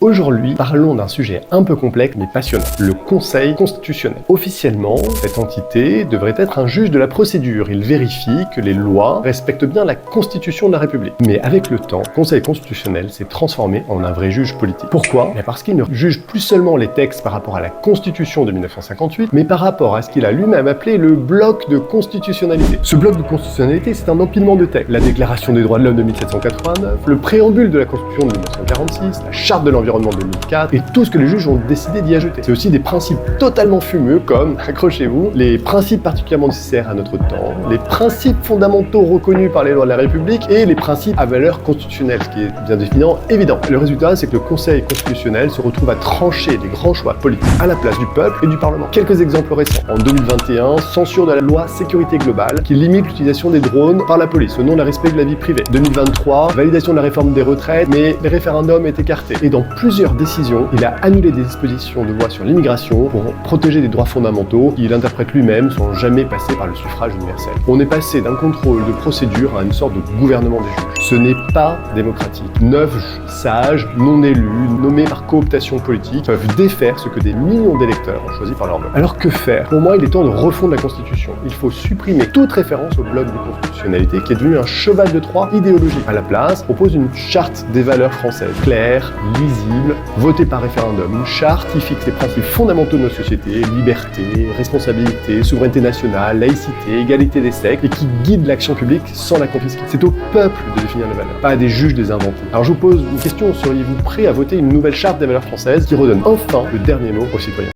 Aujourd'hui, parlons d'un sujet un peu complexe mais passionnant, le Conseil constitutionnel. Officiellement, cette entité devrait être un juge de la procédure. Il vérifie que les lois respectent bien la Constitution de la République. Mais avec le temps, le Conseil constitutionnel s'est transformé en un vrai juge politique. Pourquoi? Parce qu'il ne juge plus seulement les textes par rapport à la Constitution de 1958, mais par rapport à ce qu'il a lui-même appelé le bloc de constitutionnalité. Ce bloc de constitutionnalité, c'est un empilement de textes. La Déclaration des droits de l'homme de 1789, le préambule de la Constitution de 1946, la Charte de l'environnement de 2004, et tout ce que les juges ont décidé d'y ajouter. C'est aussi des principes totalement fumeux comme, accrochez-vous, les principes particulièrement nécessaires à notre temps, les principes fondamentaux reconnus par les lois de la République et les principes à valeur constitutionnelle, ce qui est bien définiment évident. Le résultat, c'est que le Conseil constitutionnel se retrouve à trancher des grands choix politiques à la place du peuple et du Parlement. Quelques exemples récents. En 2021, censure de la loi sécurité globale qui limite l'utilisation des drones par la police au nom de la respect de la vie privée. 2023, validation de la réforme des retraites, mais les référendums est écarté. Et dans plusieurs décisions, il a annulé des dispositions de loi sur l'immigration pour protéger des droits fondamentaux qu'il interprète lui-même sans jamais passer par le suffrage universel. On est passé d'un contrôle de procédure à une sorte de gouvernement des juges. Ce n'est pas démocratique. 9 sages, non élus, nommés par cooptation politique, peuvent défaire ce que des millions d'électeurs ont choisi par leur vote. Alors que faire? Pour moi, il est temps de refondre la Constitution. Il faut supprimer toute référence au bloc de constitutionnalité qui est devenu un cheval de Troie idéologique. À la place, on propose une charte des valeurs françaises, claire, lisible, votée par référendum. Une charte qui fixe les principes fondamentaux de nos sociétés, liberté, responsabilité, souveraineté nationale, laïcité, égalité des sexes, et qui guide l'action publique sans la confisquer. C'est au peuple de définir les valeurs, pas à des juges de les inventer. Alors je vous pose une question, seriez-vous prêt à voter une nouvelle charte des valeurs françaises qui redonne enfin le dernier mot aux citoyens?